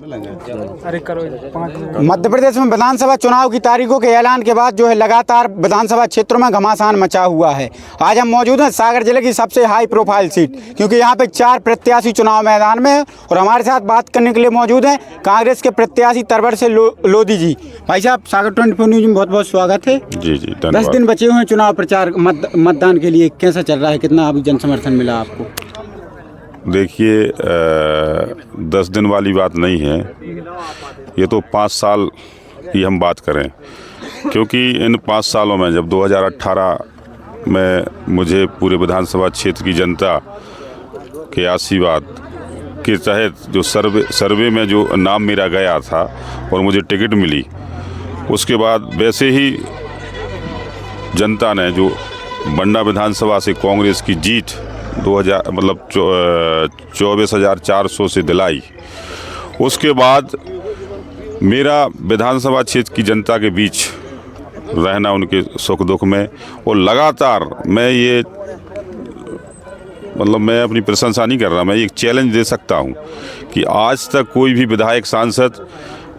मध्य प्रदेश में विधानसभा चुनाव की तारीखों के ऐलान के बाद जो है लगातार विधानसभा क्षेत्रों में घमासान मचा हुआ है। आज हम मौजूद हैं सागर जिले की सबसे हाई प्रोफाइल सीट, क्योंकि यहाँ पे 4 प्रत्याशी चुनाव मैदान में हैं और हमारे साथ बात करने के लिए मौजूद हैं कांग्रेस के प्रत्याशी तरवर से लोधी जी। भाई साहब, सागर 24 न्यूज में बहुत बहुत स्वागत है। जी 10 दिन बचे हुए हैं चुनाव प्रचार मतदान के लिए, कैसा चल रहा है, कितना अभी जन समर्थन मिला आपको? देखिए, 10 दिन वाली बात नहीं है, ये तो 5 साल की हम बात करें, क्योंकि इन 5 सालों में जब 2018 में मुझे पूरे विधानसभा क्षेत्र की जनता के आशीर्वाद के तहत जो सर्वे में जो नाम मेरा गया था और मुझे टिकट मिली, उसके बाद वैसे ही जनता ने जो बंडा विधानसभा से कांग्रेस की जीत 24,400 से दिलाई, उसके बाद मेरा विधानसभा क्षेत्र की जनता के बीच रहना, उनके सुख दुख में, और लगातार मैं मैं अपनी प्रशंसा नहीं कर रहा, मैं एक चैलेंज दे सकता हूं कि आज तक कोई भी विधायक सांसद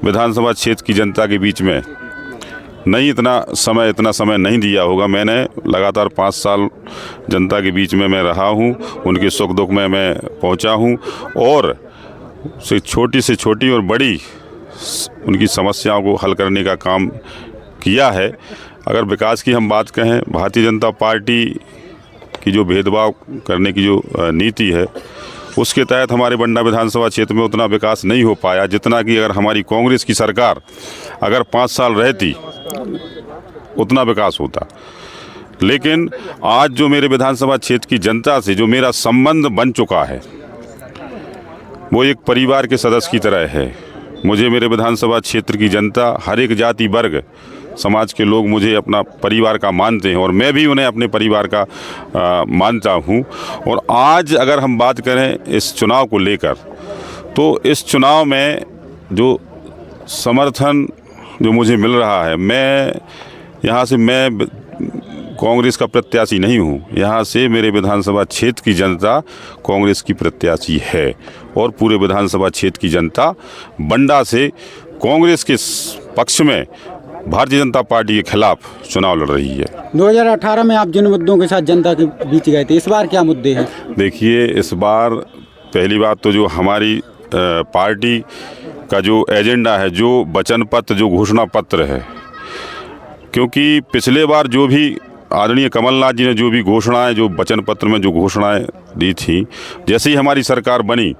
विधानसभा क्षेत्र की जनता के बीच में इतना समय नहीं दिया होगा। मैंने लगातार 5 साल जनता के बीच में मैं रहा हूं, उनके सुख दुख में मैं पहुंचा हूं और छोटी से छोटी और बड़ी उनकी समस्याओं को हल करने का काम किया है। अगर विकास की हम बात कहें, भारतीय जनता पार्टी की जो भेदभाव करने की जो नीति है, उसके तहत हमारे बंडा विधानसभा क्षेत्र में उतना विकास नहीं हो पाया जितना कि अगर हमारी कांग्रेस की सरकार अगर 5 साल रहती उतना विकास होता। लेकिन आज जो मेरे विधानसभा क्षेत्र की जनता से जो मेरा संबंध बन चुका है, वो एक परिवार के सदस्य की तरह है। मुझे मेरे विधानसभा क्षेत्र की जनता, हर एक जाति वर्ग समाज के लोग मुझे अपना परिवार का मानते हैं और मैं भी उन्हें अपने परिवार का मानता हूं। और आज अगर हम बात करें इस चुनाव को लेकर, तो इस चुनाव में जो समर्थन जो मुझे मिल रहा है, मैं कांग्रेस का प्रत्याशी नहीं हूं, यहाँ से मेरे विधानसभा क्षेत्र की जनता कांग्रेस की प्रत्याशी है और पूरे विधानसभा क्षेत्र की जनता बंडा से कांग्रेस के पक्ष में भारतीय जनता पार्टी के खिलाफ चुनाव लड़ रही है। 2018 में आप जिन मुद्दों के साथ जनता के बीच गए थे, इस बार क्या मुद्दे हैं? देखिए, इस बार पहली बात तो जो हमारी पार्टी का जो एजेंडा है, जो वचन पत्र, जो घोषणा पत्र है, क्योंकि पिछले बार जो भी आदरणीय कमलनाथ जी ने जो भी घोषणाएं, जो वचन पत्र में जो घोषणाएं दी थी, जैसे ही हमारी सरकार बनी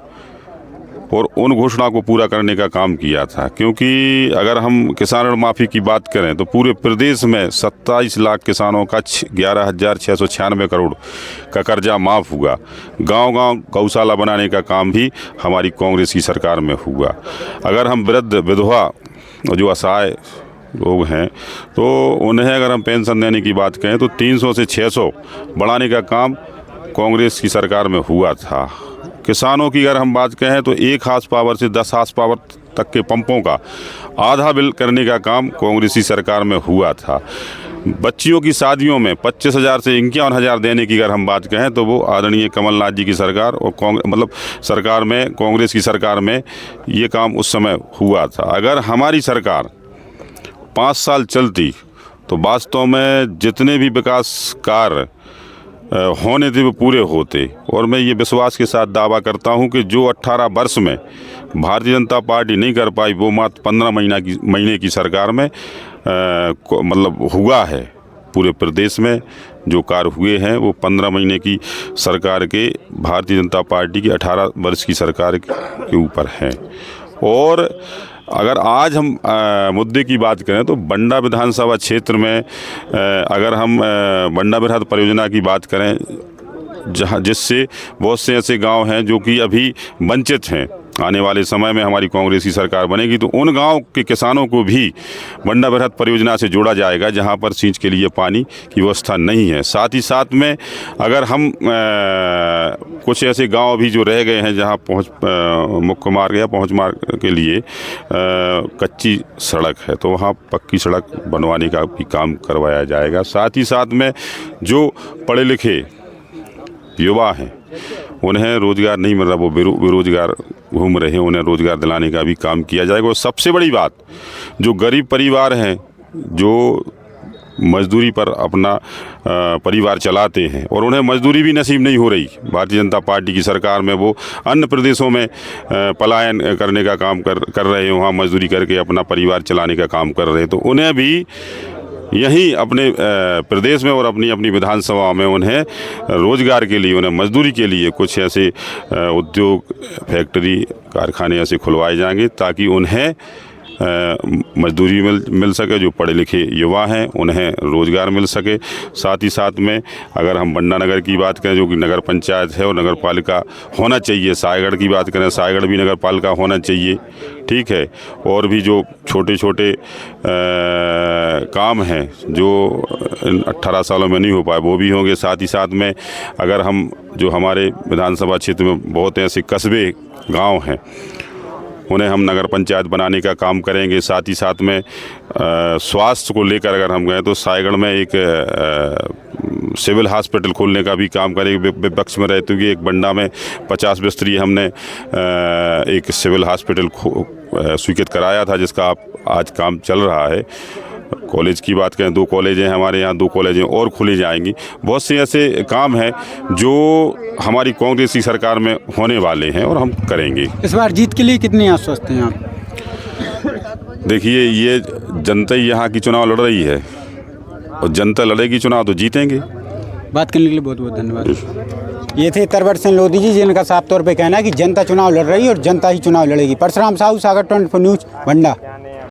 और उन घोषणा को पूरा करने का काम किया था। क्योंकि अगर हम किसान ऋण माफ़ी की बात करें तो पूरे प्रदेश में 27 लाख किसानों का 11,696 करोड़ का कर्जा माफ़ हुआ। गांव-गांव गौशाला बनाने का काम भी हमारी कांग्रेस की सरकार में हुआ। अगर हम वृद्ध विधवा जो असहाय लोग हैं, तो उन्हें अगर हम पेंशन देने की बात करें तो 300 से 600 बढ़ाने का काम कांग्रेस की सरकार में हुआ था। किसानों की अगर हम बात कहें तो 1 हार्स पावर से 10 हार्स पावर तक के पंपों का आधा बिल करने का काम कांग्रेसी सरकार में हुआ था। बच्चियों की शादियों में 25,000 से 51,000 देने की अगर हम बात कहें तो वो आदरणीय कमलनाथ जी की सरकार और सरकार में, कांग्रेस की सरकार में ये काम उस समय हुआ था। अगर हमारी सरकार 5 साल चलती तो वास्तव में जितने भी विकास कार्य होने थे वो पूरे होते। और मैं ये विश्वास के साथ दावा करता हूं कि जो 18 वर्ष में भारतीय जनता पार्टी नहीं कर पाई, वो मात्र 15 महीने की सरकार में हुआ है। पूरे प्रदेश में जो कार्य हुए हैं वो 15 महीने की सरकार के, भारतीय जनता पार्टी की 18 वर्ष की सरकार के ऊपर हैं। और अगर आज हम मुद्दे की बात करें तो बंडा विधानसभा क्षेत्र में अगर हम बंडा बृहद परियोजना की बात करें, जिससे बहुत से ऐसे गांव हैं जो कि अभी वंचित हैं, आने वाले समय में हमारी कांग्रेस की सरकार बनेगी तो उन गांव के किसानों को भी बंडा बृहद परियोजना से जोड़ा जाएगा जहां पर सिंच के लिए पानी की व्यवस्था नहीं है। साथ ही साथ में अगर हम कुछ ऐसे गांव भी जो रह गए हैं जहां मुख्य मार्ग या पहुंच मार्ग के लिए कच्ची सड़क है, तो वहां पक्की सड़क बनवाने का भी काम करवाया जाएगा। साथ ही साथ में जो पढ़े लिखे युवा हैं उन्हें रोज़गार नहीं मिल रहा, वो बेरोजगार घूम रहे हैं, उन्हें रोज़गार दिलाने का भी काम किया जाएगा। और सबसे बड़ी बात, जो गरीब परिवार हैं, जो मजदूरी पर अपना परिवार चलाते हैं और उन्हें मजदूरी भी नसीब नहीं हो रही, भारतीय जनता पार्टी की सरकार में वो अन्य प्रदेशों में पलायन करने का काम कर रहे हैं, वहाँ मजदूरी करके अपना परिवार चलाने का काम कर रहे हैं, तो उन्हें भी यहीं अपने प्रदेश में और अपनी अपनी विधानसभा में उन्हें रोज़गार के लिए, उन्हें मजदूरी के लिए कुछ ऐसे उद्योग, फैक्ट्री, कारखाने ऐसे खुलवाए जाएंगे ताकि उन्हें मजदूरी मिल सके। जो पढ़े लिखे युवा हैं उन्हें रोज़गार मिल सके। साथ ही साथ में अगर हम बंडा नगर की बात करें, जो कि नगर पंचायत है और नगर पालिका होना चाहिए, सायगढ़ की बात करें, सायगढ़ भी नगर पालिका होना चाहिए, ठीक है। और भी जो छोटे छोटे काम हैं जो 18 सालों में नहीं हो पाए, वो भी होंगे। साथ ही साथ में अगर हम जो हमारे विधानसभा क्षेत्र में बहुत ऐसे कस्बे, गाँव हैं, उन्हें हम नगर पंचायत बनाने का काम करेंगे। साथ ही साथ में स्वास्थ्य को लेकर अगर हम गए तो सायगढ़ में एक सिविल हॉस्पिटल खोलने का भी काम करेंगे। विपक्ष में रहते हुए एक बंडा में 50 बिस्तरी हमने एक सिविल हॉस्पिटल स्वीकृत कराया था, जिसका आज काम चल रहा है। कॉलेज की बात करें, 2 कॉलेज हैं हमारे यहाँ, 2 कॉलेजें और खुले जाएंगी। बहुत से ऐसे काम हैं जो हमारी कांग्रेस की सरकार में होने वाले हैं और हम करेंगे। इस बार जीत के लिए कितने आश्वस्त हैं आप? देखिए, ये जनता ही यहाँ की चुनाव लड़ रही है और जनता लड़ेगी चुनाव तो जीतेंगे। बात करने के लिए बहुत बहुत धन्यवाद। ये थे तरवर सिंह लोधी जी, जिनका साफ तौर पे कहना है कि जनता चुनाव लड़ रही है और जनता ही चुनाव लड़ेगी। परशुराम साहू, सागर 24 न्यूज़, बंडा।